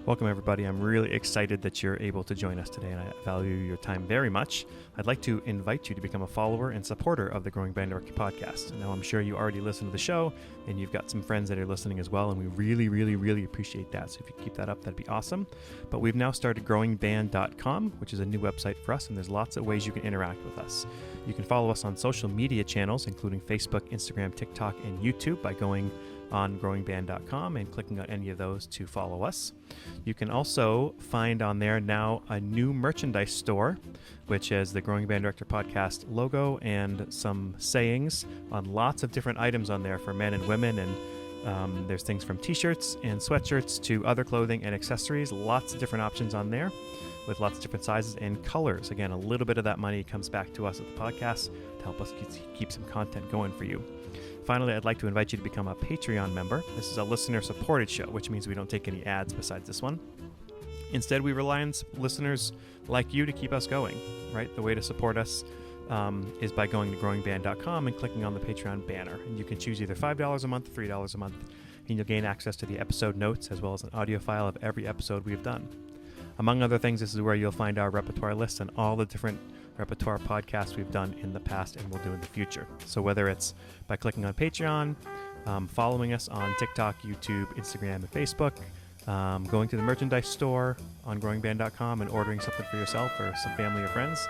Welcome, everybody. I'm really excited that you're able to join us today, and I value your time very much. I'd like to invite you to become a follower and supporter of the Growing Band Director podcast. Now, I'm sure you already listen to the show, and you've got some friends that are listening as well, and we really appreciate that. So if you keep that up, that'd be awesome. But we've now started growingband.com, which is a new website for us, and there's lots of ways you can interact with us. You can follow us on social media channels, including Facebook, Instagram, TikTok, and YouTube by going on growingband.com and clicking on any of those to follow us. You can also find on there now a new merchandise store, which has the Growing Band Director podcast logo and some sayings on lots of different items on there for men and women. And there's things from t-shirts and sweatshirts to other clothing and accessories. Lots of different options on there with lots of different sizes and colors. Again, a little bit of that money comes back to us at the podcast to help us keep some content going for you. Finally, I'd like to invite you to become a Patreon member. This is a listener-supported show, which means we don't take any ads besides this one. Instead, we rely on listeners like you to keep us going, right? The way to support us is by going to growingband.com and clicking on the Patreon banner. And you can choose either $5 a month, $3 a month, and you'll gain access to the episode notes as well as an audio file of every episode we've done. Among other things, this is where you'll find our repertoire list and all the different repertoire podcasts we've done in the past and will do in the future. So whether it's by clicking on Patreon, following us on TikTok, YouTube, Instagram, and Facebook, going to the merchandise store on growingband.com and ordering something for yourself or some family or friends,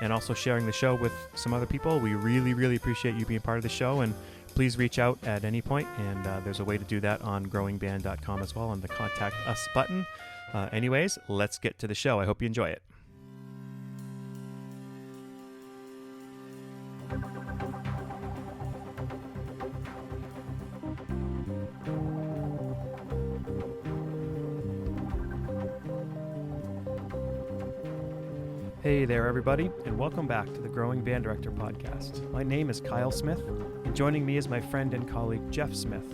and also sharing the show with some other people. We really appreciate you being part of the show, and please reach out at any point, and there's a way to do that on growingband.com as well on the Contact Us button. Anyways, let's get to the show. I hope you enjoy it. Hey there, everybody, and welcome back to the Growing Band Director podcast. My name is Kyle Smith, and joining me is my friend and colleague, Jeff Smith.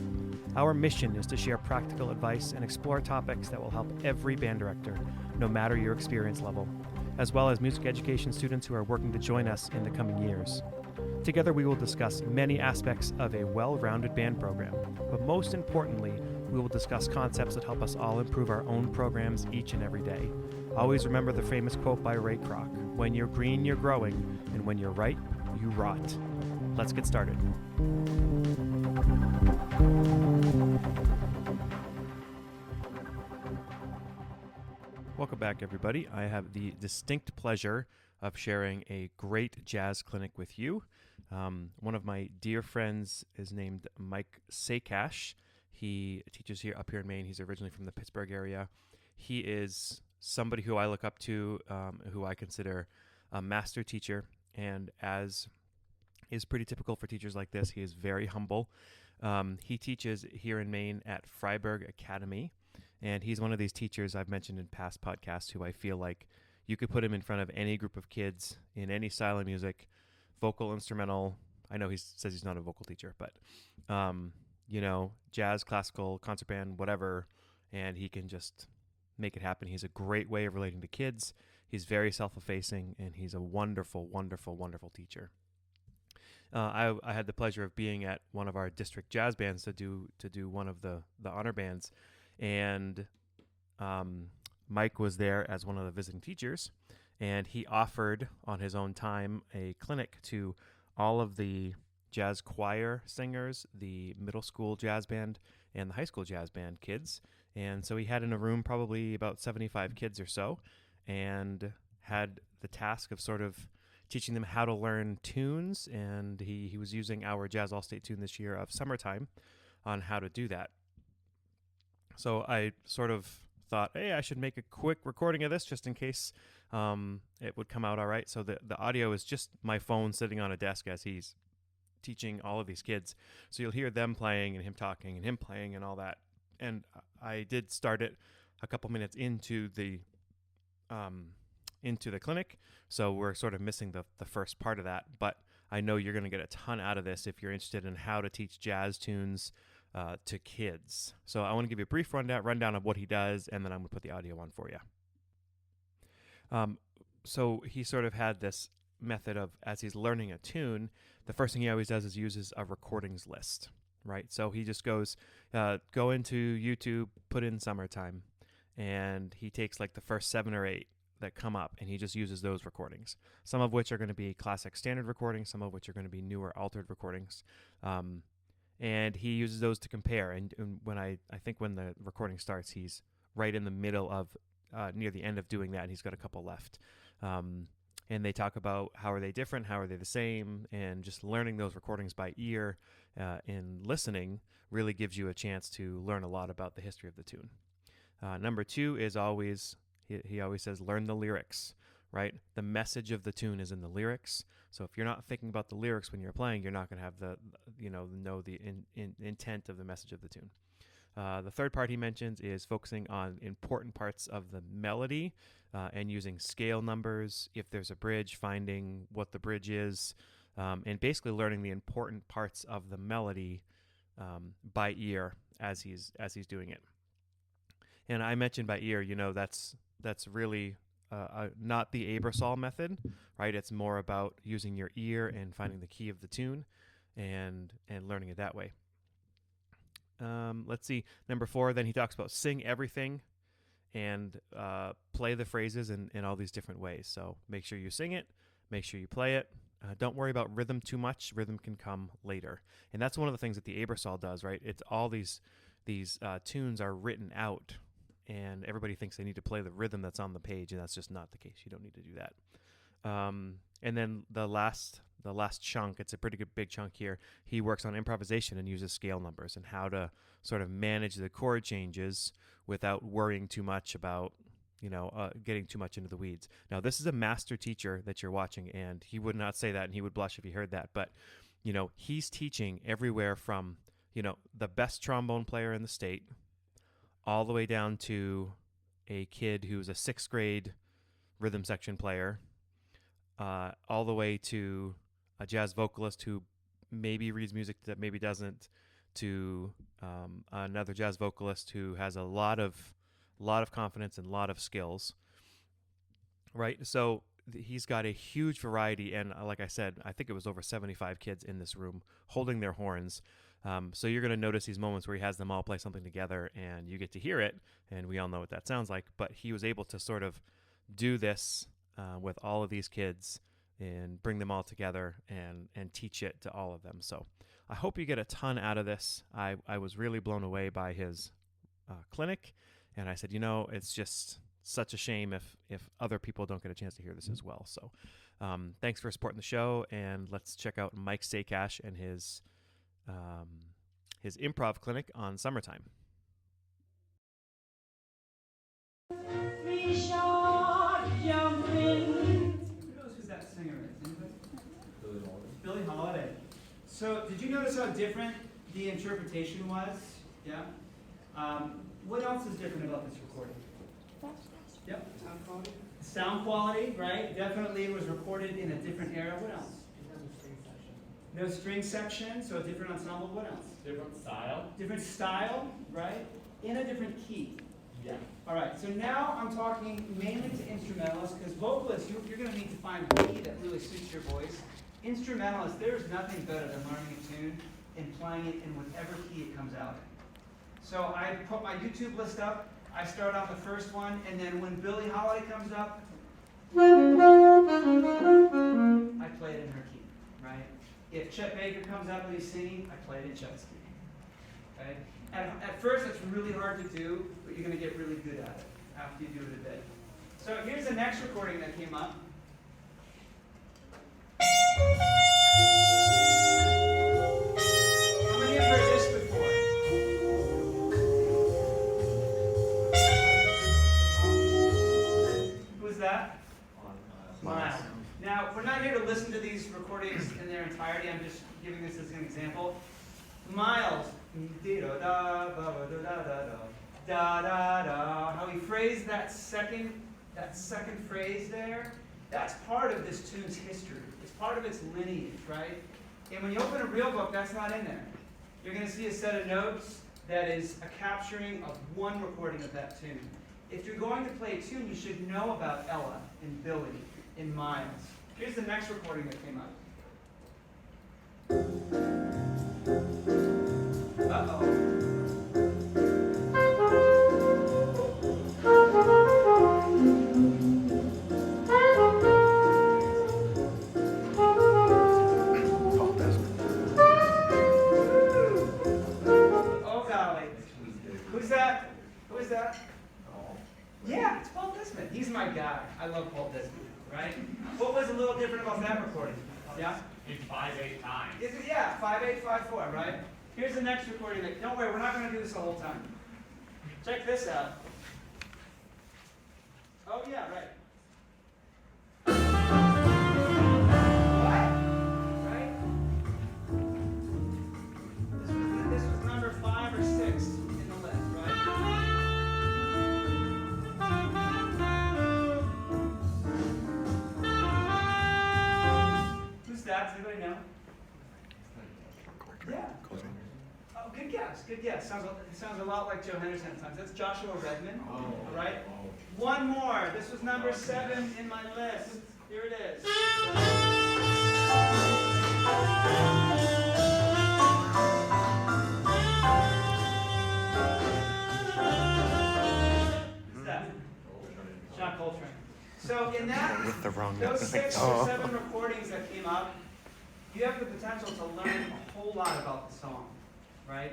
Our mission is to share practical advice and explore topics that will help every band director, no matter your experience level, as well as music education students who are working to join us in the coming years. Together, we will discuss many aspects of a well-rounded band program, but most importantly, we will discuss concepts that help us all improve our own programs each and every day. Always remember the famous quote by Ray Kroc, "When you're green, you're growing, and when you're right, you rot." Let's get started. Welcome back, everybody. I have the distinct pleasure of sharing a great jazz clinic with you. One of my dear friends is named Mike Sakash. He teaches up here in Maine. He's originally from the Pittsburgh area. He is somebody who I look up to, who I consider a master teacher, and as is pretty typical for teachers like this, he is very humble. He teaches here in Maine at Freiburg Academy, and he's one of these teachers I've mentioned in past podcasts who I feel like you could put him in front of any group of kids in any style of music, vocal, instrumental. I know he says he's not a vocal teacher, but jazz, classical, concert band, whatever, and he can just make it happen. He's a great way of relating to kids. He's very self-effacing, and he's a wonderful teacher. I had the pleasure of being at one of our district jazz bands to do one of the honor bands, and Mike was there as one of the visiting teachers, and he offered on his own time a clinic to all of the jazz choir singers, the middle school jazz band, and the high school jazz band kids. And so he had in a room probably about 75 kids or so, and had the task of sort of teaching them how to learn tunes. And he was using our Jazz All-State tune this year of Summertime on how to do that. So I sort of thought, hey, I should make a quick recording of this just in case it would come out all right. So the audio is just my phone sitting on a desk as he's teaching all of these kids. So you'll hear them playing and him talking and him playing and all that. And I did start it a couple minutes into the clinic, so we're sort of missing the first part of that. But I know you're going to get a ton out of this if you're interested in how to teach jazz tunes to kids. So I want to give you a brief rundown of what he does, and then I'm going to put the audio on for you. So he sort of had this method of, as he's learning a tune, the first thing he always does is uses a recordings list, right? So he just goes, go into YouTube, put in Summertime, and he takes like the first 7 or 8 that come up, and he just uses those recordings, some of which are going to be classic standard recordings, some of which are going to be newer altered recordings. And he uses those to compare. And when I think when the recording starts, he's right in the middle of near the end of doing that, and he's got a couple left. And they talk about how are they different, how are they the same, and just learning those recordings by ear and listening really gives you a chance to learn a lot about the history of the tune. Number 2 is always, he always says, learn the lyrics, right? The message of the tune is in the lyrics. So if you're not thinking about the lyrics when you're playing, you're not going to have know the intent of the message of the tune. The third part he mentions is focusing on important parts of the melody and using scale numbers. If there's a bridge, finding what the bridge is, and basically learning the important parts of the melody by ear as he's doing it. And I mentioned by ear, that's really not the Aebersold method, right? It's more about using your ear and finding the key of the tune and learning it that way. Let's see. Number 4, then he talks about sing everything and play the phrases in all these different ways. So make sure you sing it, make sure you play it. Don't worry about rhythm too much. Rhythm can come later. And that's one of the things that the Aebersold does, right? It's all these tunes are written out, and everybody thinks they need to play the rhythm that's on the page, and that's just not the case. You don't need to do that. And then the last chunk, it's a pretty good big chunk here. He works on improvisation and uses scale numbers and how to sort of manage the chord changes without worrying too much about, getting too much into the weeds. Now, this is a master teacher that you're watching, and he would not say that, and he would blush if he heard that. But, he's teaching everywhere from, the best trombone player in the state all the way down to a kid who's a 6th grade rhythm section player, all the way to a jazz vocalist who maybe reads music that maybe doesn't, to another jazz vocalist who has a lot of confidence and a lot of skills, right? So he's got a huge variety, and like I said, I think it was over 75 kids in this room holding their horns. So you're going to notice these moments where he has them all play something together, and you get to hear it, and we all know what that sounds like. But he was able to sort of do this with all of these kids and bring them all together and teach it to all of them. So I hope you get a ton out of this. I was really blown away by his clinic, and I said, it's just such a shame if other people don't get a chance to hear this as well. So thanks for supporting the show, and let's check out Mike Sakash and his improv clinic on Summertime. Who's that singer? Billie Holiday. So, did you notice how different the interpretation was? Yeah. What else is different about this recording? Yep. Sound quality. Sound quality, right? Definitely, it was recorded in a different era. What else? No string section, so a different ensemble. What else? Different style. Different style, right? In a different key. Yeah. All right, so now I'm talking mainly to instrumentalists, because vocalists, you're going to need to find a key that really suits your voice. Instrumentalists, there's nothing better than learning a tune and playing it in whatever key it comes out in. So I put my YouTube list up. I start off the first one, and then when Billie Holiday comes up, I play it in her key, right? If Chet Baker comes up and he's singing, I play it in Chet's key. Okay? At first, it's really hard to do, but you're going to get really good at it after you do it a bit. So here's the next recording that came up. How many have heard this before? Who's that? Miles. Now, we're not here to listen to these recordings in their entirety. I'm just giving this as an example. Miles, how he phrased that second phrase there, that's part of this tune's history. It's part of its lineage, right? And when you open a real book, that's not in there. You're going to see a set of notes that is a capturing of one recording of that tune. If you're going to play a tune, you should know about Ella and Billy and Miles. Here's the next recording that came up. Uh-oh. Valley. Who's that? Who is that? Yeah, it's Paul Desmond. He's my guy. I love Paul Desmond, right? What was a little different about that recording? Yeah? In 5/8 time. Is it, yeah, 5/8/5/4, right? Here's the next recording. Don't worry, we're not going to do this the whole time. Check this out. Oh, yeah, right. What? Right? This was number 5 or 6 in the list, right? Who's that? Does anybody know? Yeah. Oh, good guess. Good guess. Sounds a lot like Joe Henderson at times. That's Joshua Redmond. All right. One more. This was number 7 in my list. Here it is. Who's that? John Coltrane. So in that, With the wrong those note. 6 or 7 recordings that came up, you have the potential to learn a whole lot about the song, right?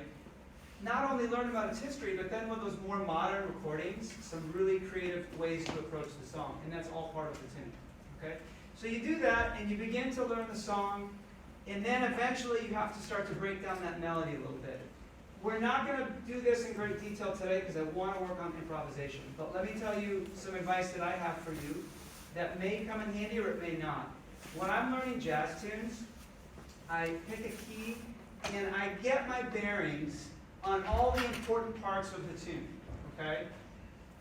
Not only learn about its history, but then with those more modern recordings, some really creative ways to approach the song, and that's all part of the tune, okay? So you do that, and you begin to learn the song, and then eventually you have to start to break down that melody a little bit. We're not going to do this in great detail today because I want to work on improvisation, but let me tell you some advice that I have for you that may come in handy or it may not. When I'm learning jazz tunes, I pick a key, and I get my bearings on all the important parts of the tune, okay?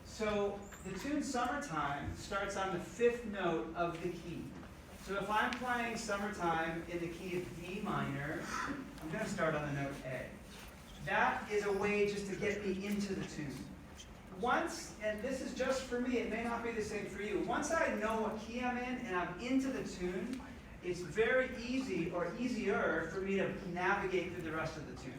So the tune Summertime starts on the 5th note of the key. So if I'm playing Summertime in the key of D minor, I'm going to start on the note A. That is a way just to get me into the tune. Once, and this is just for me, it may not be the same for you, once I know what key I'm in and I'm into the tune, it's very easy or easier for me to navigate through the rest of the tune.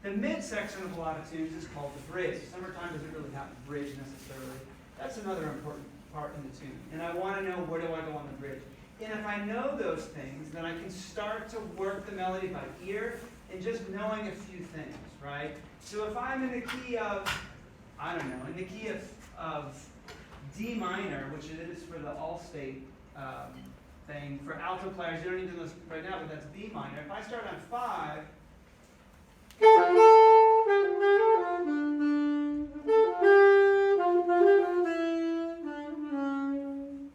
The midsection of a lot of tunes is called the bridge. Summertime doesn't really have a bridge necessarily. That's another important part in the tune. And I want to know, where do I go on the bridge? And if I know those things, then I can start to work the melody by ear and just knowing a few things, right? So if I'm in the key of, I don't know, in the key of D minor, which it is for the all-state thing, for alto players, you don't need to know this right now, but that's D minor. If I start on 5,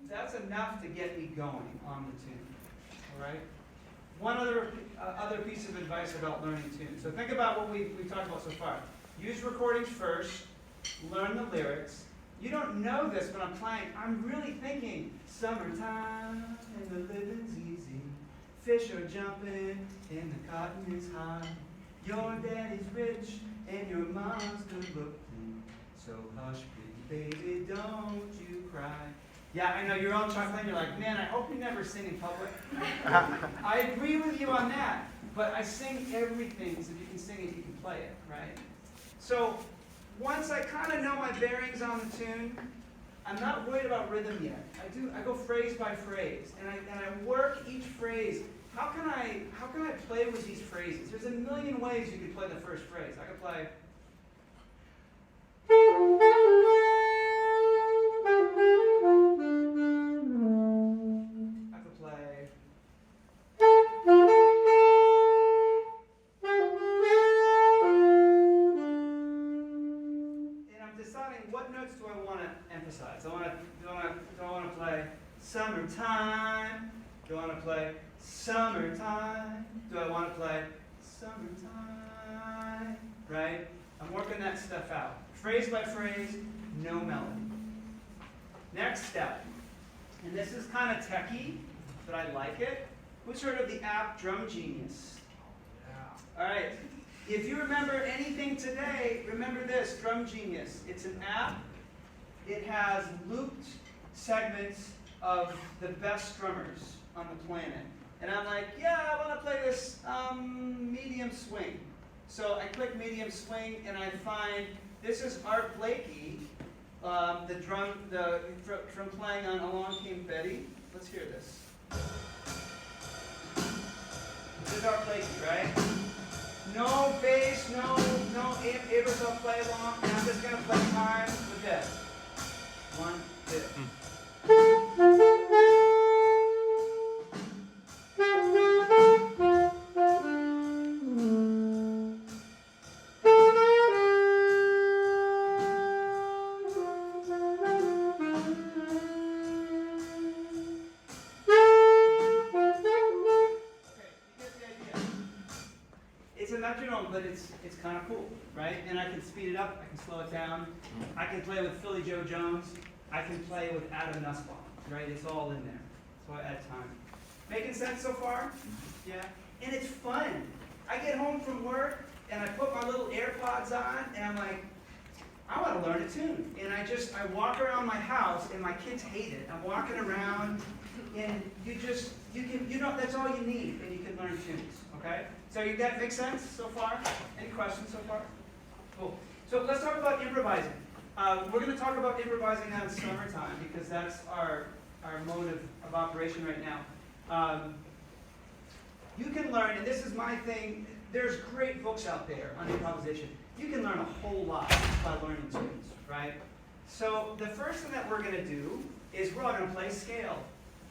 that's enough to get me going on the tune, all right? One other piece of advice about learning tunes. So think about what we've talked about so far. Use recordings first, learn the lyrics. You don't know this when I'm playing. I'm really thinking, summertime and the living's easy. Fish are jumping and the cotton is high. Your daddy's rich and your mom's good looking. So hush, pretty baby, don't you cry. Yeah, I know, you're all chuckling. You're like, man, I hope you never sing in public. I agree with you on that, but I sing everything, so if you can sing it, you can play it, right? So once I kind of know my bearings on the tune, I'm not worried about rhythm yet. I go phrase by phrase, and I work each phrase. How can I play with these phrases? There's a million ways you could play the first phrase. I could play. What notes do I want to emphasize? Do I want to play summertime? Do I want to play summertime? Do I want to play summertime? Right? I'm working that stuff out. Phrase by phrase, no melody. Next step, and this is kind of techie, but I like it. Who's heard of the app Drum Genius? Yeah. All right. If you remember anything today, remember this, Drum Genius. It's an app. It has looped segments of the best drummers on the planet. And I'm like, yeah, I want to play this medium swing. So I click medium swing, and I find this is Art Blakey, from playing on Along Came Betty. Let's hear this. This is Art Blakey, right? No bass, no Abrams will play along, and I'm just gonna play time with this. 1, 2. It's a metronome, but it's kind of cool, right? And I can speed it up, I can slow it down. I can play with Philly Joe Jones. I can play with Adam Nussbaum, right? It's all in there. So I add time. Making sense so far? Yeah. And it's fun. I get home from work and I put my little AirPods on and I'm like, I want to learn a tune. And I walk around my house and my kids hate it. I'm walking around and that's all you need and you can learn tunes, okay? So that makes sense so far? Any questions so far? Cool. So let's talk about improvising. We're going to talk about improvising now in summertime because that's our mode of operation right now. You can learn, and this is my thing, there's great books out there on improvisation. You can learn a whole lot by learning tunes, right? So the first thing that we're going to do is we're all going to play scale.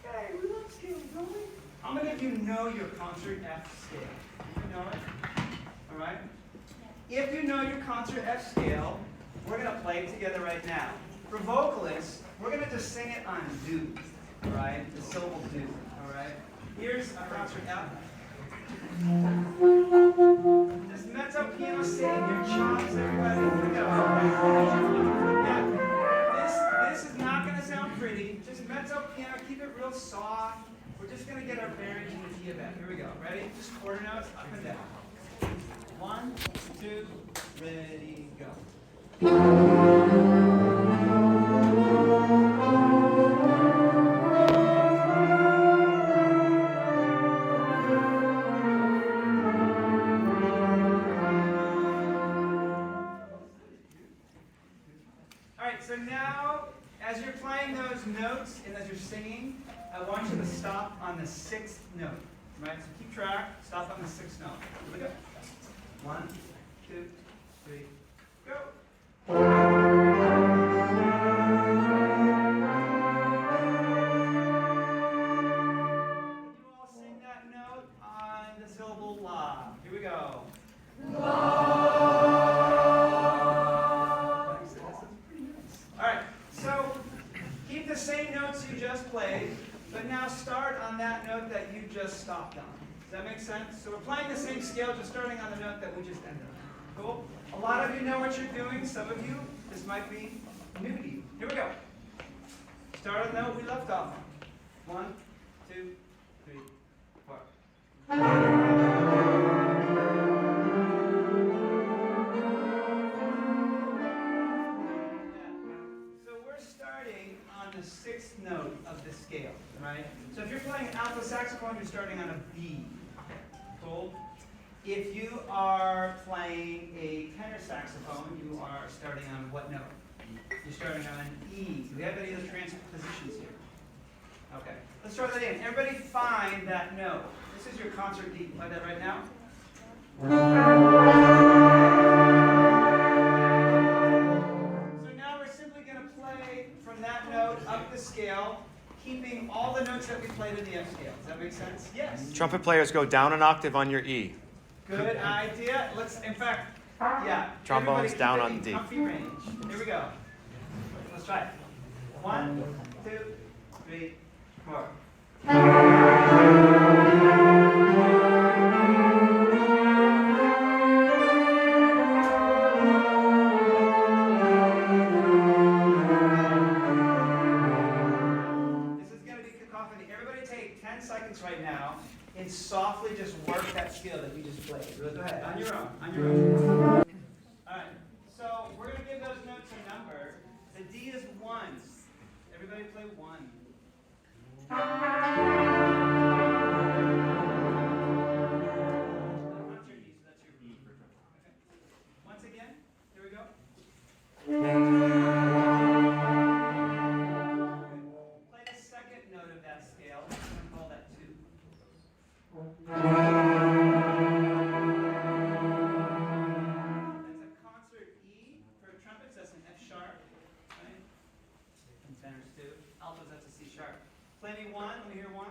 Hey, we love scale, don't we? How many of you know your concert F scale? You know it? All right? If you know your concert F scale, we're going to play it together right now. For vocalists, we're going to just sing it on do, all right? The syllable do, all right? Here's a concert F. Just mezzo piano, sing your chops, everybody. Here we go. Yeah. This is not going to sound pretty. Just mezzo piano, keep it real soft. We're just going to get our bearings in the key of that. Here we go. Ready? Just quarter notes, up and down. 1, 2, ready, go. Alright, so now, as you're playing those notes and as you're singing, I want you to stop on the 6th note. Right? So keep track, stop on the 6th note. Here we go. 1, 2, 3, go. You all sing that note on the syllable la. Here we go. Alright, so keep the same notes you just played, but now start on that note that you just stopped on. Does that make sense? So we're playing the same scale, just starting on the note that we just ended on. Cool? A lot of you know what you're doing. Some of you, this might be new to you. Here we go. Start on the note we left off on. 1, 2, 3, 4. So we're starting on the 6th note of the scale, right? So if you're playing an alto saxophone, you're starting on a B. Cool? If you are playing a tenor saxophone, you are starting on what note? You're starting on an E. Do we have any of those transpositions here? Okay. Let's try that in. Everybody find that note. This is your concert D. Play that right now. So now we're simply going to play from that note up the scale, keeping all the notes that we played in the F scale. Does that make sense? Yes. Trumpet players go down an octave on your E. Good idea. Let's, in fact, yeah. Trombones down on D. Comfy range. Here we go. Let's try it. 1, 2, 3, 4. This is going to be cacophony. Everybody take 10 seconds right now and softly just work that scale that you just played. So go ahead, on your own, on your own. All right, so we're going to give those notes a number. The D is 1. Everybody play 1. Once again, here we go. Play the 2nd note of that scale. I'm going to call that 2. Play me one. Let me hear one.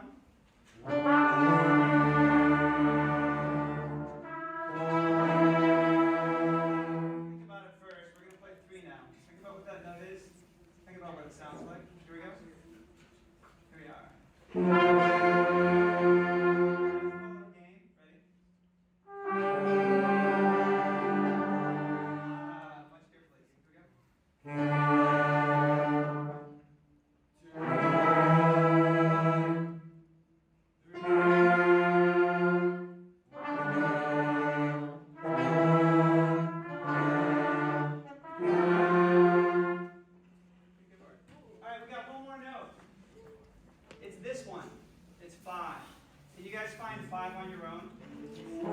Think about it first. We're going to play 3 now. Think about what that note is. Think about what it sounds like. Here we go. Here we are. Game. Ready? Much carefully. Here we go. It's this one. It's 5. Can you guys find 5 on your own? So we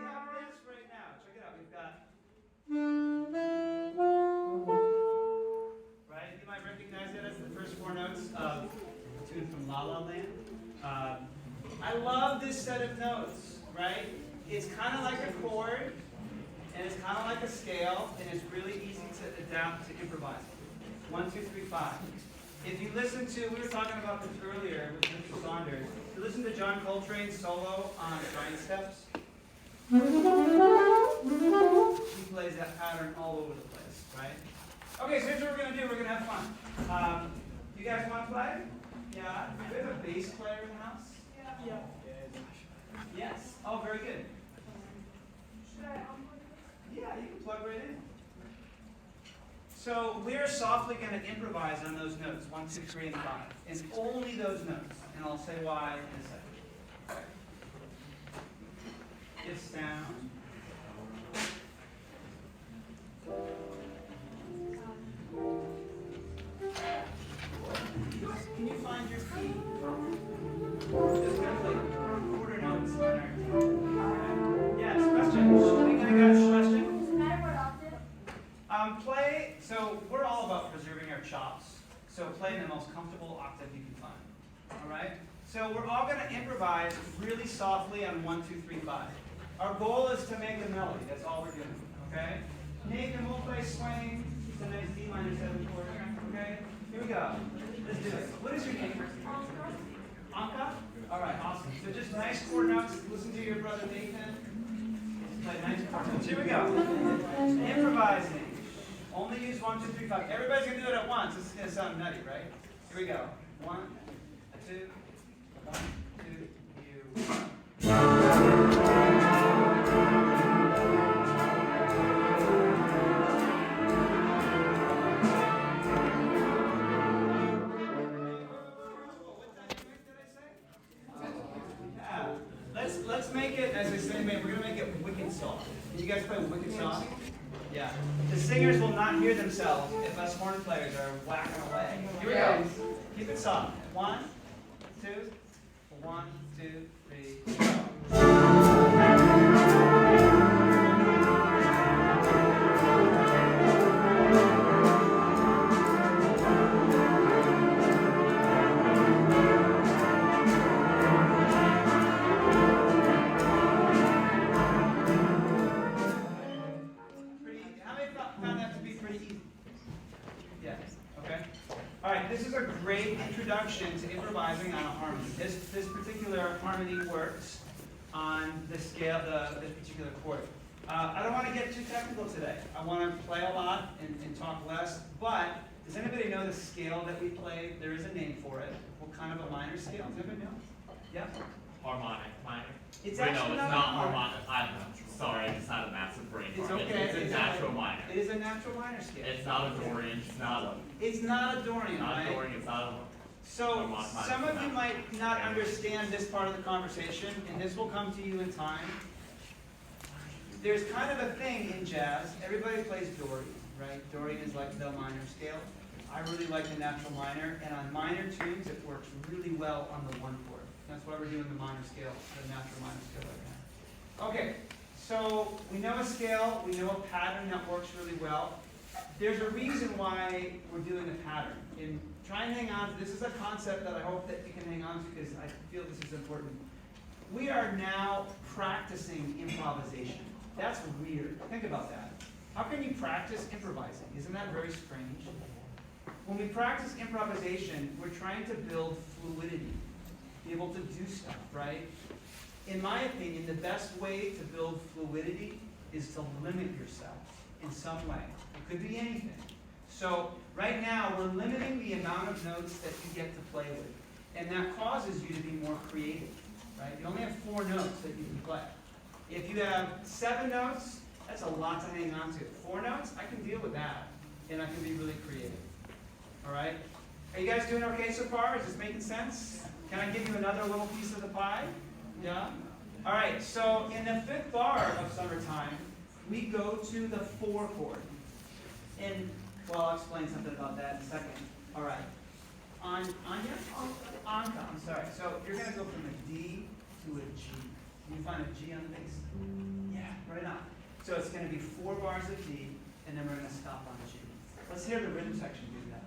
have this right now. Check it out. We've got. Right? You might recognize it as the first 4 notes of a tune from La La Land. I love this set of notes, right? It's kind of like a chord, and it's kind of like a scale, and it's really easy to adapt to improvise. 1, 2, 3, 5. If you listen to, we were talking about this earlier with Mr. Saunders. If you listen to John Coltrane's solo on giant steps, he plays that pattern all over the place, right? Okay, so here's what we're going to do. We're going to have fun. You guys want to play? Yeah. Do we have a bass player in the house? Yeah. Yes. Oh, very good. Yeah, you can plug right in. So we're softly going to improvise on those notes, 1, 2, 3, and 5. And only those notes. And I'll say why in a second. Get sound. Can you find your key? Just going to play quarter notes on our key. Yes, question. Any guys question? Does it matter what octave? Play, so we're all about preserving our chops. So play in the most comfortable octave you can find. All right? So we're all going to improvise really softly on 1, 2, 3, 5. Our goal is to make a melody. That's all we're doing. Okay? Nathan will play swing. It's a nice D minor 7 chord. Okay? Here we go. Let's do it. What is your name? Anka? All right, awesome. So just nice chord notes. Listen to your brother Nathan. Play nice chord notes. Here we go. Improvising. Only use 1, 2, 3, 5. Everybody's going to do it at once. This is going to sound nutty, right? Here we go. 1, 2, 1, 2, you. Let's make it, as I say, we're going to make it wicked soft. Can you guys play wicked soft? Yeah. The singers will not hear themselves if us horn players are whacking away. Here we go. Keep it soft. 1, 2, 1, 2, 3, go. This is a great introduction to improvising on a harmony. This particular harmony works on the scale, this particular chord. I don't want to get too technical today. I want to play a lot and talk less, but does anybody know the scale that we play? There is a name for it. What kind of a minor scale? Does anybody know? Yeah? Harmonic minor. It's Wait, actually no, it's not not harmonic. I'm sorry, it's not a massive brain It's fart. okay. It's a natural minor. It is a natural minor scale. It's not a Dorian. It's not a. It's not a Dorian, Not right? a Dorian. It's not a. So Harmonic minor. some of you might not understand this part of the conversation, and this will come to you in time. There's kind of a thing in jazz. Everybody plays Dorian, right? Dorian is like the minor scale. I really like the natural minor, and on minor tunes, it works really well on the 1 chord. That's why we're doing the minor scale, the natural minor scale right now. Okay, so we know a scale, we know a pattern that works really well. There's a reason why we're doing a pattern. And try and hang on to this. Is a concept that I hope that you can hang on to because I feel this is important. We are now practicing improvisation. That's weird. Think about that. How can you practice improvising? Isn't that very strange? When we practice improvisation, we're trying to build fluidity, be able to do stuff, right? In my opinion, the best way to build fluidity is to limit yourself in some way. It could be anything. So right now, we're limiting the amount of notes that you get to play with. And that causes you to be more creative, right? You only have 4 notes that you can play. If you have 7 notes, that's a lot to hang on to. 4 notes, I can deal with that. And I can be really creative. All right? Are you guys doing okay so far? Is this making sense? Can I give you another little piece of the pie? Yeah? All right, so in the 5th bar of Summertime, we go to the 4 chord. And, well, I'll explain something about that in a second. All right. Anya? Anka, I'm sorry. So you're going to go from a D to a G. Can you find a G on the bass? Yeah, right on. So it's going to be 4 bars of D, and then we're going to stop on G. Let's hear the rhythm section do that.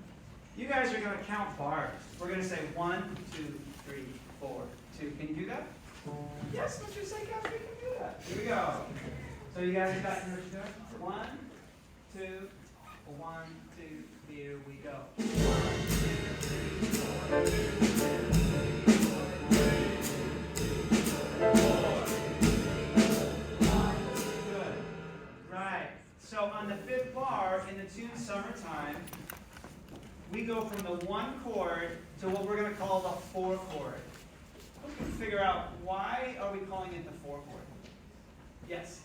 You guys are going to count bars. We're going to say 1, 2, 3, 4, 2. Can you do that? Yes, Mr. Sakash, we can do that. Here we go. So you guys got your notes? 1, 2, 1, 2, here we go. 1, 2, 3, 4. 1, 2, 3, 4. Good. Right. So on the 5th bar in the tune Summertime, we go from the 1 chord to what we're going to call the 4 chord. We can figure out why are we calling it the 4 chord. Yes?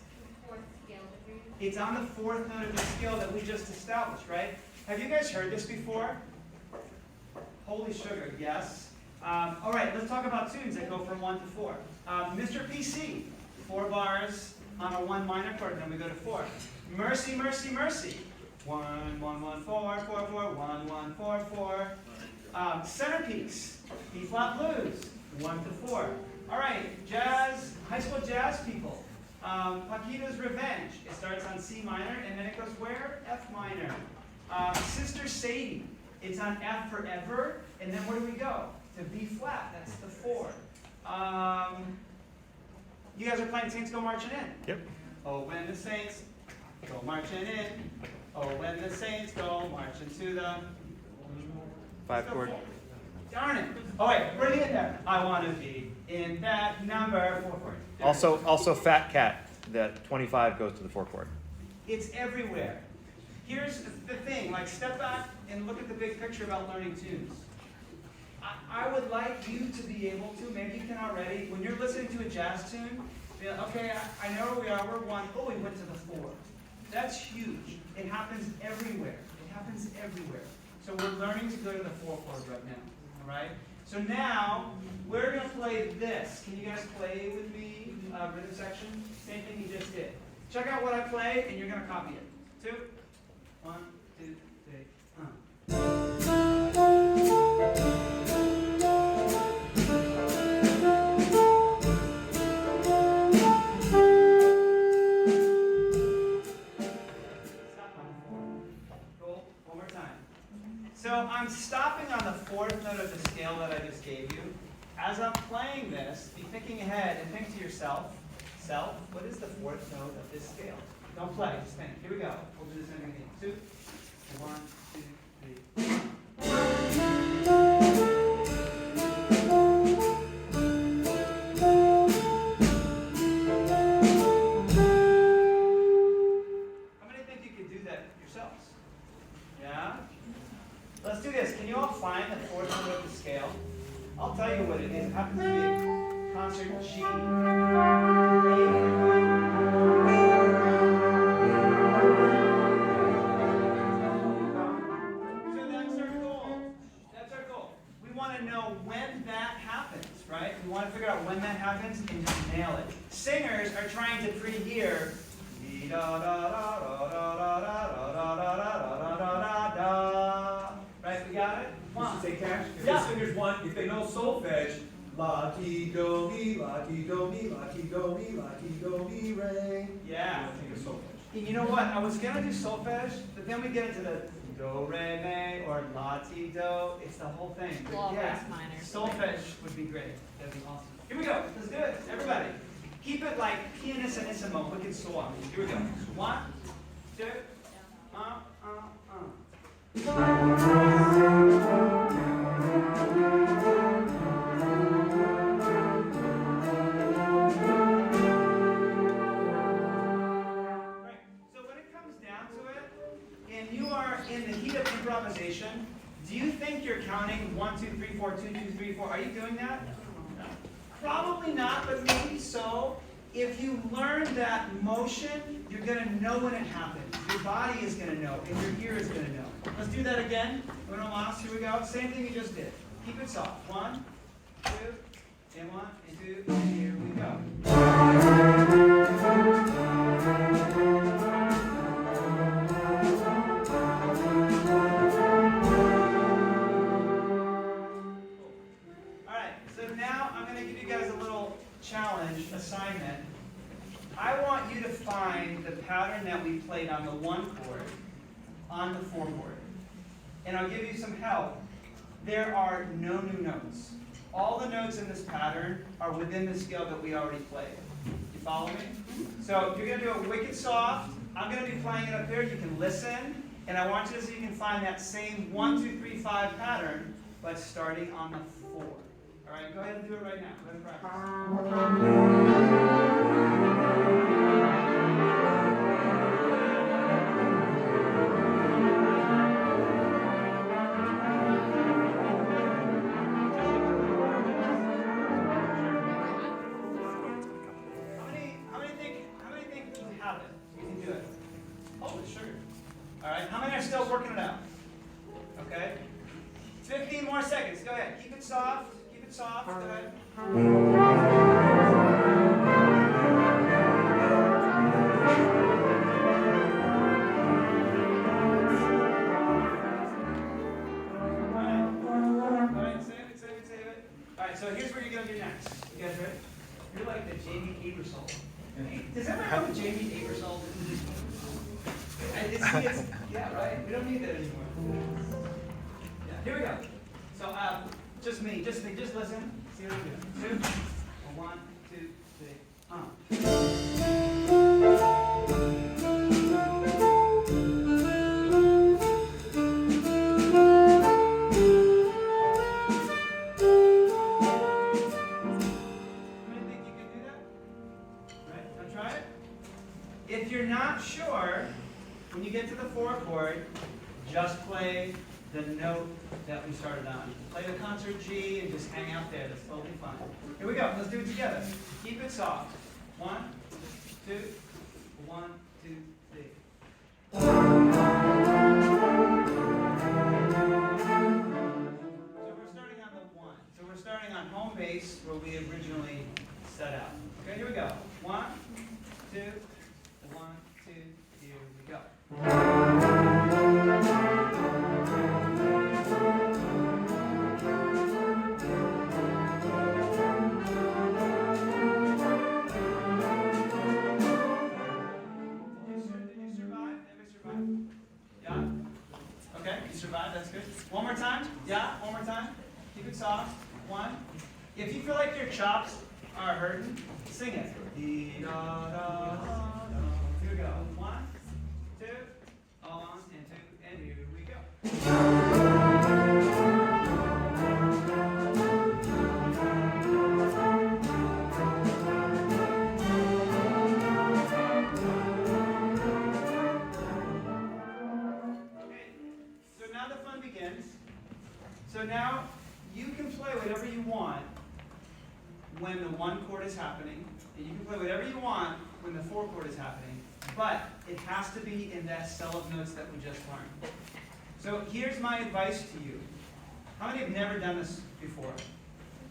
The 4th scale degree. It's on the 4th note of the scale that we just established, right? Have you guys heard this before? Holy sugar, yes. All right, let's talk about tunes that go from 1 to 4. Mr. PC, 4 bars on a 1 minor chord, and then we go to 4. Mercy, Mercy, Mercy. 1, 1, 1, 4, 4, 4, 1, 1, 4, 4. Centerpiece, B flat blues, 1 to 4. All right, jazz, high school jazz people. Paquita's Revenge. It starts on C minor, and then it goes where? F minor. Sister Sadie. It's on F for ever, and then where do we go? To B flat. That's the 4. You guys are playing Saints Go Marching In. Yep. Oh, when the Saints go marching in. Oh, when the Saints go marching to the 5 chord. Darn it. Oh, wait, bring it there. I want to be in that number 4 chord. There. Also Fat Cat, that 25 goes to the 4 chord. It's everywhere. Here's the thing, like step back and look at the big picture about learning tunes. I would like you to be able to, maybe you can already, when you're listening to a jazz tune, be like, okay, I know where we are, we're 1, oh, we went to the 4. That's huge. It happens everywhere. It happens everywhere. So we're learning to go to the 4 chord right now, all right? So now, we're going to play this. Can you guys play with me, rhythm section? Same thing you just did. Check out what I play, and you're going to copy it. 2, 1, 2, 3, So I'm stopping on the 4th note of the scale that I just gave you. As I'm playing this, be thinking ahead and think to yourself, what is the 4th note of this scale? Don't play, just think. Here we go. We'll do this in again. 2, 1, 2, 3. How many think you could do that yourselves? Yeah? Let's do this. Can you all find the 4th note of the scale? I'll tell you what it is. It happens to be concert G. So that's our goal. That's our goal. We want to know when that happens, right? We want to figure out when that happens and just nail it. Singers are trying to pre-hear. Right, we got it? Mr. Sakash, if Yeah. the singers want, if they know solfege, la ti do mi, la ti do mi, la ti do mi, la ti do mi, re. Yeah. I think of solfege. And you know what? I was gonna do solfege, but then we get into the do re mi or la ti do. It's the whole thing. But Low yeah, bass minor. solfege would be great. That'd be awesome. Here we go. Let's do it, everybody. Keep it like pianissimo, wicked suave. Here we go. 1, 2, Right. So when it comes down to it, and you are in the heat of improvisation, do you think you're counting 1, 2, 3, 4, 2, 2, 3, 4? Are you doing that? No. Probably not, but maybe so. If you learn that motion, you're going to know when it happens. Your body is going to know, and your ear is going to know. Let's do that again. Uno más. Here we go. Same thing you just did. Keep it soft. 1, 2, and 1, and 2, and here we go. All right. So now I'm going to give you guys a little challenge assignment. I want you to find the pattern that we played on the 1 chord on the 4 chord. And I'll give you some help. There are no new notes. All the notes in this pattern are within the scale that we already played. You follow me? So you're going to do it wicked soft. I'm going to be playing it up here. You can listen. And I want you to see if you can find that same 1, 2, 3, 5 pattern, but starting on the 4. All right, go ahead and do it right now. Go ahead and practice. How many think you have it? You can do it. Hold it, sure. All right, how many are still working it out? Okay. 15 more seconds. Go ahead. Keep it soft. Keep it soft. Go ahead. So here's what you're going to do next. You guys ready? You're like the Jamie Aebersold. Does everyone know who Jamie Aebersold is? Yeah, right? We don't need that anymore. Yeah, here we go. So just me, just listen. See what we do. 2, 1, 2, 3, If you're not sure, when you get to the 4 chord, just play the note that we started on. Play the concert G and just hang out there. That's totally fine. Here we go. Let's do it together. Keep it soft. 1, 2, 1, 2, 3. So we're starting on the 1. So we're starting on home base where we originally set out. Okay, here we go. 1, 2, 1, 2, here we go. Did you survive? Everybody survive? Yeah? Okay, you survived, that's good. One more time? Yeah, one more time. Keep it soft. 1. If you feel like your chops are hurting, sing it. Dee, da, da, da, da. Here we go. 1, 2, on, and 2, and here we go. Okay, so now the fun begins. So now you can play whatever you want when the 1 chord is happening, and you can play whatever you want when the 4 chord is happening, but it has to be in that cell of notes that we just learned. So here's my advice to you. How many have never done this before?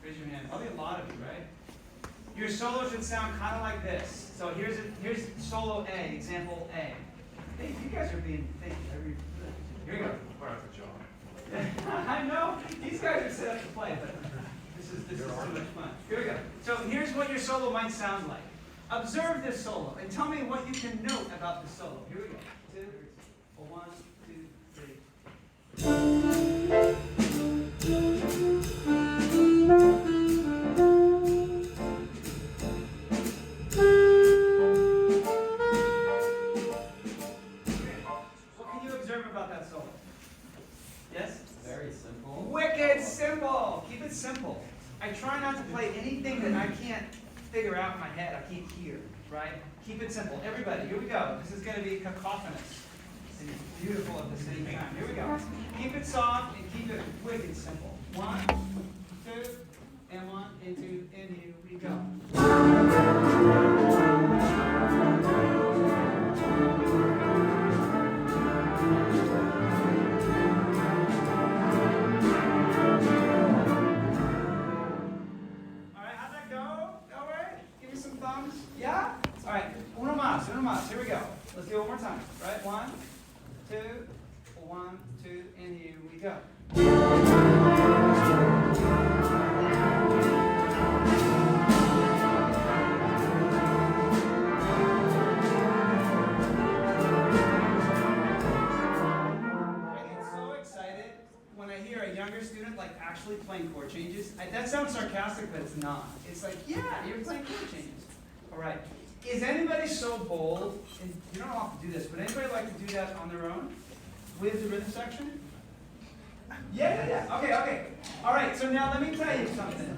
Raise your hand. Probably a lot of you, right? Your solo should sound kind of like this. So here's solo A, example A. Hey, you guys are being thanked. Here we go. I know. These guys are set up to play, but this is too much fun. Here we go. So here's what your solo might sound like. Observe this solo and tell me what you can note about the solo. Here we go. 2, 1, 2, 3. simple. I try not to play anything that I can't figure out in my head, I can't hear, right? Keep it simple. Everybody, here we go. This is going to be cacophonous and beautiful at the same time. Here we go. Keep it soft and keep it wicked simple. 1, 2, and 1, and 2, and here we go. Yeah? All right. Uno más. Here we go. Let's do it one more time. Right? 1, 2, 1, 2, and here we go. I get so excited when I hear a younger student like actually playing chord changes. That sounds sarcastic, but it's not. It's like, yeah, you're playing chord changes. All right. Is anybody so bold, and you don't have to do this, but anybody like to do that on their own with the rhythm section? Yeah. Okay. All right, so now let me tell you something.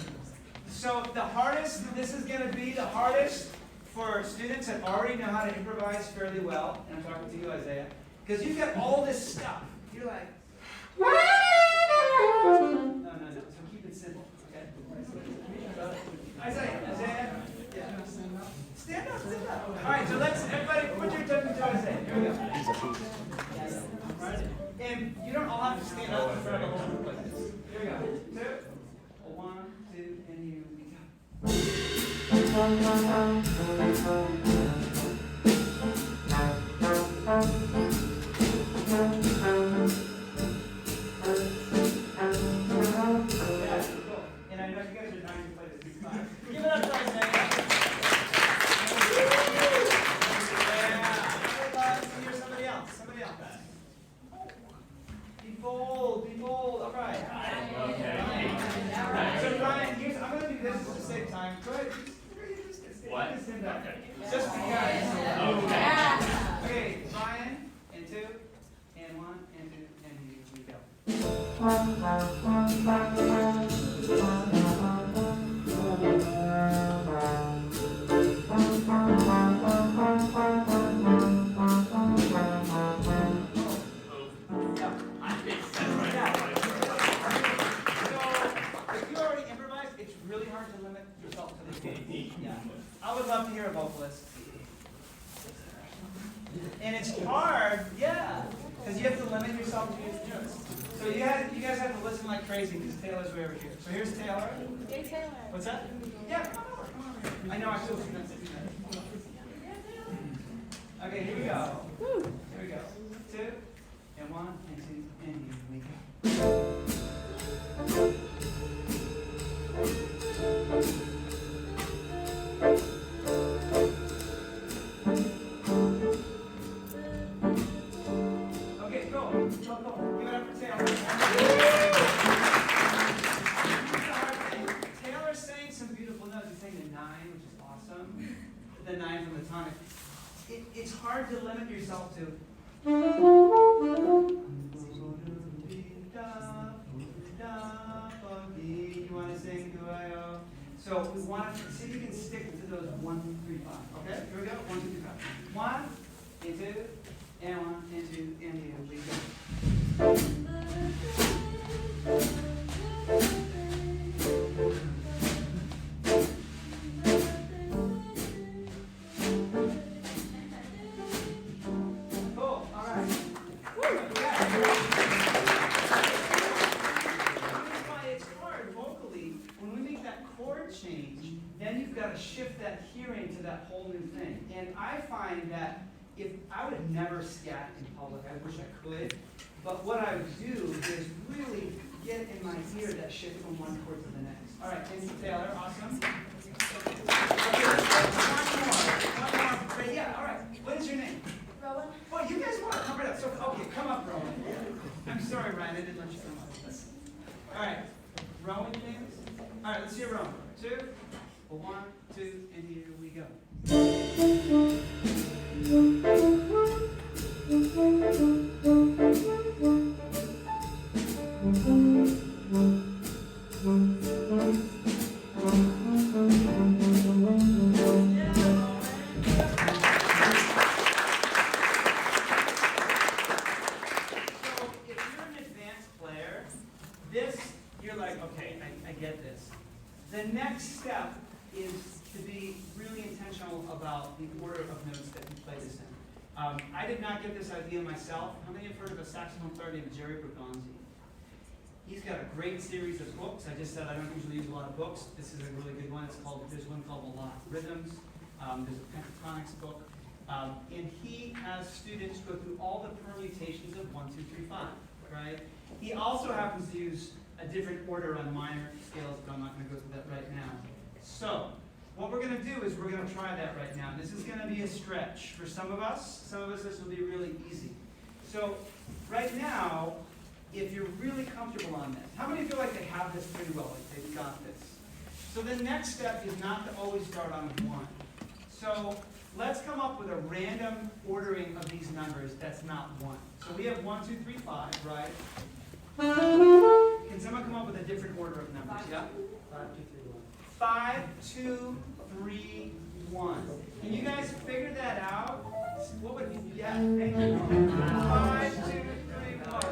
So the hardest, this is going to be the hardest for students that already know how to improvise fairly well, and I'm talking to you, Isaiah, because you've got all this stuff. You're like, no, so keep it simple, okay? Isaiah. Yeah. Stand up. All right, so let's, everybody, put your attention to Isaiah. Here we go. Right. And you don't all have to stand up in front of the whole group like this. Here we go. 2, 1, 2, and here we Yeah, cool. And I know you guys are dying to play this. Give it up to Isaiah. Be bold. All right. So Ryan, I'm going to do this to save time. Go ahead. What? Okay. Just because. Okay, Ryan, and 2, and 1, and 2, and here we go. I would love to hear a vocalist. And it's hard, yeah, because you have to limit yourself to your notes. So you guys have to listen like crazy because Taylor's way over here. So here's Taylor. Hey, Taylor. What's that? Yeah, come on over. I know, I feel like Okay, here we go. Here we go. 2, and 1, and 2, and here we go. Okay, go. Give it up for Taylor. Taylor's saying some beautiful notes. He's saying the 9, which is awesome. The 9 from the tonic. It's hard to limit yourself to. You want to sing do-I-O? So we want to see if you can stick to those 1, 3, 5. Okay, here we go. 1, 2, 3, 5. 1, and 2, and 1, and 2, and here we go. Cool. All right. It's hard vocally when we make that chord change. Then you've got to shift that hearing to that whole new thing. And I find that if I would never scat in public, I wish I could. But what I would do is really get in my ear that shift from one chord to the next. All right, thank you, Taylor. Awesome. Okay, let's go. One more. Great. Yeah. All right. What is your name? Rowan. Well, you guys want to come right up. So, okay, come up, Rowan. I'm sorry, Ryan. I didn't let you come up. All right. Rowan, names? All right, let's hear Rowan. 2, 1, 2, and here we go. if you're an advanced player, this, you're like, okay, I get this. The next step is to be really intentional about the order of notes that you play this in. I did not get this idea myself. How many have heard of a saxophone player named Jerry Bergonzi? He's got a great series of books. I just said I don't usually use a lot of books. This is a really good one. There's one called Melodic Rhythms. There's a pentatonics book. And he has students go through all the permutations of 1, 2, 3, 5, right? He also happens to use a different order on minor scales, but I'm not going to go through that right now. So, what we're going to do is we're going to try that right now. This is going to be a stretch. For some of us this will be really easy. So, right now, if you're really comfortable on this, how many feel like they have this pretty well, like they've got this? So the next step is not to always start on 1. So let's come up with a random ordering of these numbers that's not 1. So we have 1, 2, 3, 5, right? Can someone come up with a different order of numbers? Yeah? 5, 2, 3, 1. Can you guys figure that out? What would you, yeah, thank you. 5, 2, 3, 1.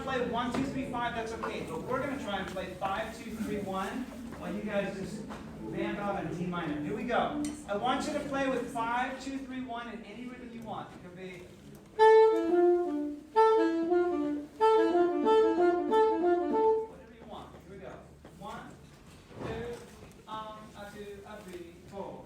Play 1, 2, 3, 5, that's okay. But we're going to try and play 5, 2, 3, 1 while you guys just vamp out in D minor. Here we go. I want you to play with 5, 2, 3, 1 in any rhythm you want. It could be. Whatever you want. Here we go. 1, 2, 3, 4.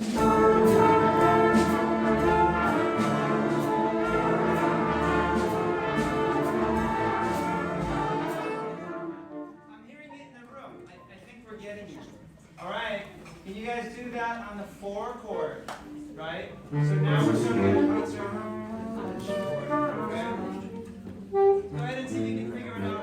Can you guys do that on the 4 chord, right? So now we're starting to get a concert on the G chord, okay? Go ahead and see if you can figure it out.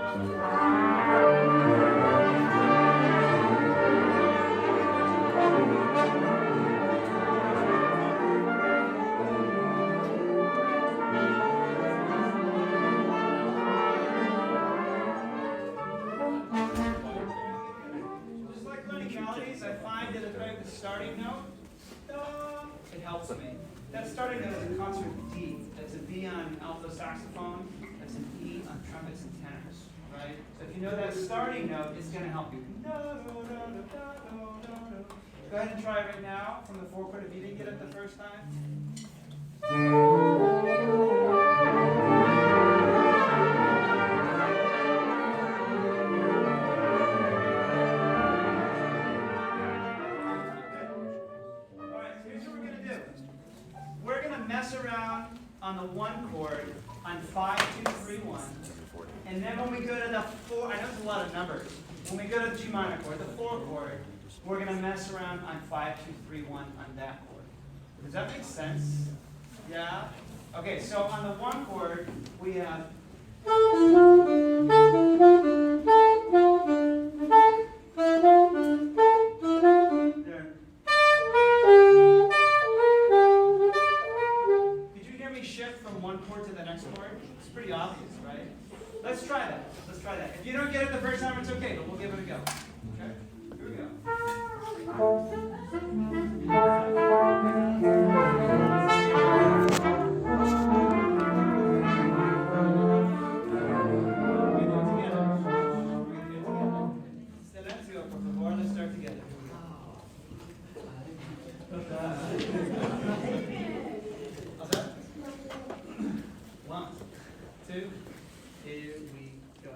Starting note, it helps me. That starting note is a concert D. That's a B on alto saxophone. That's an E on trumpets and tenors, right? So if you know that starting note, it's going to help you. Go ahead and try it right now from the 4 chord if you didn't get it the first time. Around on the 1 chord on 5, 2, 3, 1. And then when we go to the 4, I know it's a lot of numbers. When we go to the G minor chord, the 4 chord, we're going to mess around on 5, 2, 3, 1 on that chord. Does that make sense? Yeah? Okay, so on the 1 chord, we have. Let's try that. Let's try that. If you don't get it the first time, it's okay, but we'll give it a go. Okay? Here we go. Silenzio, por favor. Let's start together. How's that? 1, 2. Here we go.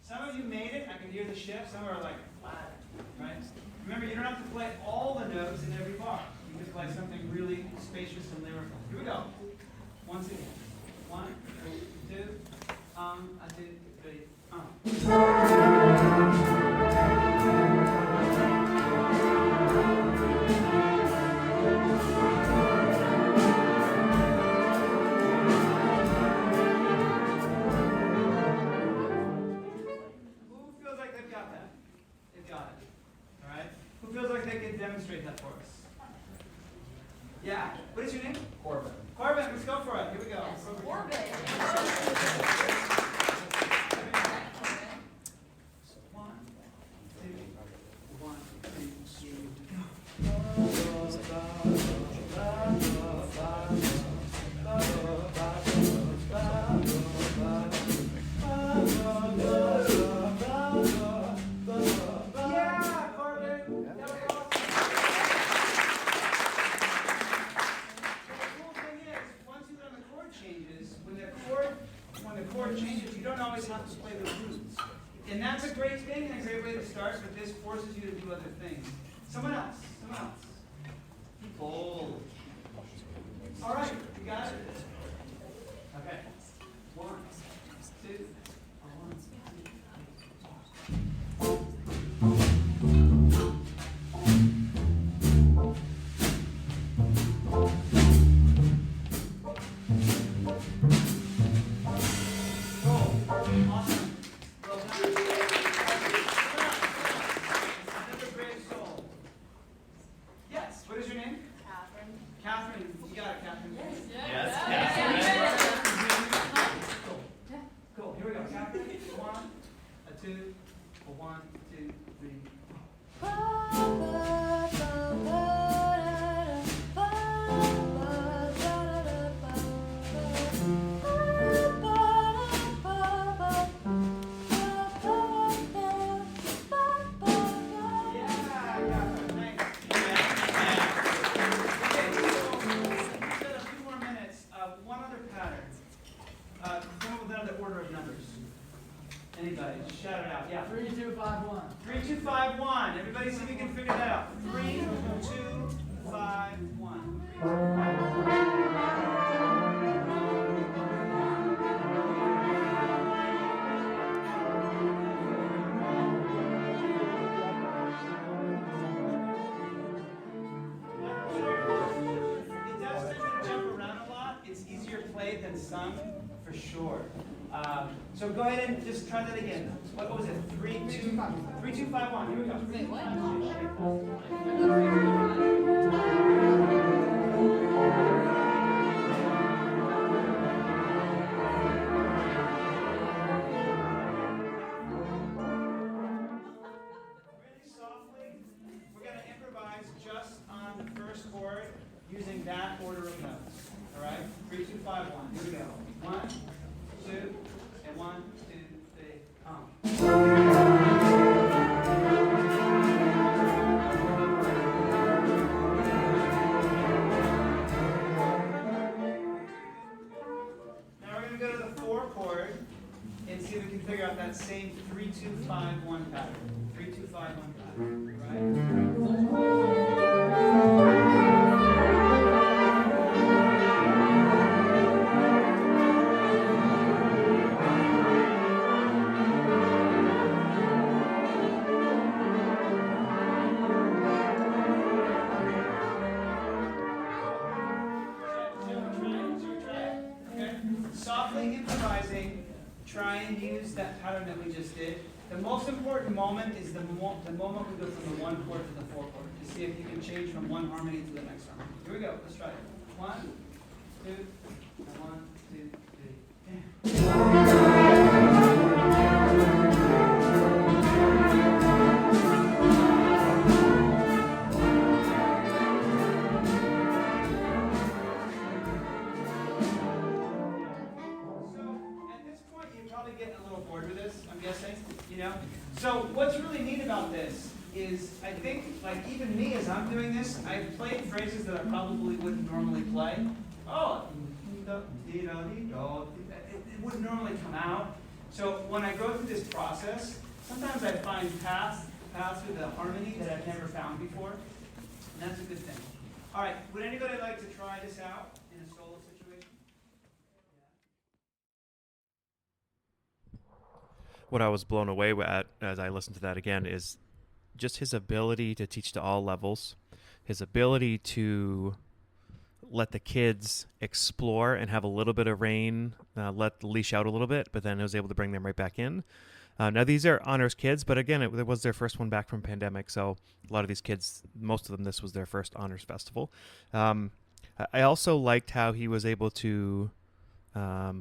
Some of you made it. I can hear the shift. Some are like flat, right? Remember, you don't have to play all the notes in every bar. You can play something really spacious and lyrical. Here we go. Once again. 1, 2, 2, 3. got that? They've got it. All right? Who feels like they can demonstrate that for us? Yeah. What is your name? Corbin. Corbin, let's go for it. Here we go. Orbit. One, two, yeah, Corbin. That was awesome. The cool thing is, once you learn the chord changes, when the chord changes, you don't always have to play the roots. And that's a great thing and a great way to start, but this forces you to do other things. Someone else. Bold. All right, you got it? Okay. One, two, one, Cool. Awesome. Well done. Another brave soul. Yes. What is your name? Catherine. Catherine. You got it, Catherine. Yes. Cool. Here we go. Catherine. One, a two, a one, two, three. Yeah, Catherine. Nice. Okay, so we've got a few more minutes. One other pattern. Come up with another order of numbers. Anybody? Just shout it out. Yeah. 3, 2, 5, 1. 3, 2, 5, 1. Everybody see if you can figure that out. 3, 2, 5, 1. It does tend to jump around a lot. It's easier played than sung, for sure. So go ahead and just try that again. What was it? 3, 2, 5, 1. Here we go. Wait, what? Really softly, we're going to improvise just on the first chord using that order of notes. All right? 3, 2, 5, 1. Here we go. 1, 2, and 1, 2, 3, Now we're going to go to the 4 chord and see if we can figure out that same 3, 2, 5, 1 pattern. 3, 2, 5, 1 pattern. Right? Okay. Softly improvising, try and use that pattern that we just did. The most important moment is the moment we go from the 1 chord to the 4 chord to see if you can change from one harmony to the next harmony. Here we go. Let's try it. 1, 2, and 1, 2, 3. Getting a little bored with this, I'm guessing, you know? So what's really neat about this is, I think, like even me as I'm doing this, I've played phrases that I probably wouldn't normally play. Oh, it wouldn't normally come out. So when I go through this process, sometimes I find paths through the harmony that I've never found before, and that's a good thing. All right, would anybody like to try this out in a solo situation? What I was blown away at as I listened to that again is just his ability to teach to all levels, his ability to let the kids explore and have a little bit of rein, let the leash out a little bit, but then I was able to bring them right back in. Now, these are honors kids, but again, it was their first one back from pandemic. So a lot of these kids, most of them, this was their first honors festival. I also liked how he was able to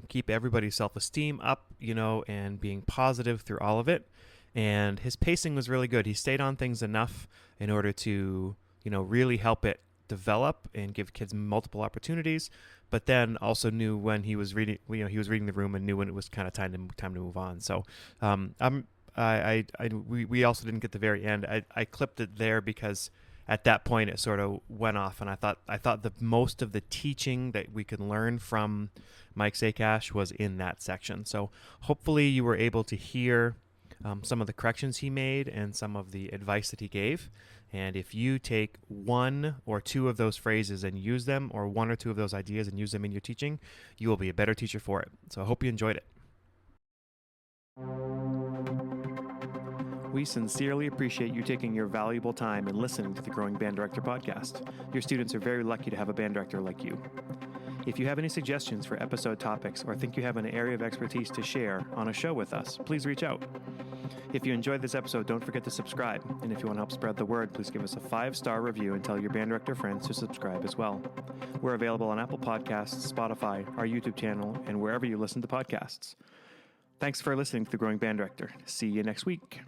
keep everybody's self-esteem up, and being positive through all of it. And his pacing was really good. He stayed on things enough in order to, really help it develop and give kids multiple opportunities, but then also knew when he was reading, he was reading the room and knew when it was kind of time to move on. So we also didn't get the very end. I clipped it there because at that point it sort of went off, and I thought the most of the teaching that we could learn from Mike Sakash was in that section. So hopefully you were able to hear some of the corrections he made and some of the advice that he gave. And if you take one or two of those phrases and use them, or one or two of those ideas and use them in your teaching, you will be a better teacher for it. So I hope you enjoyed it. We sincerely appreciate you taking your valuable time and listening to the Growing Band Director podcast. Your students are very lucky to have a band director like you. If you have any suggestions for episode topics or think you have an area of expertise to share on a show with us, please reach out. If you enjoyed this episode, don't forget to subscribe. And if you want to help spread the word, please give us a 5-star review and tell your band director friends to subscribe as well. We're available on Apple Podcasts, Spotify, our YouTube channel, and wherever you listen to podcasts. Thanks for listening to The Growing Band Director. See you next week.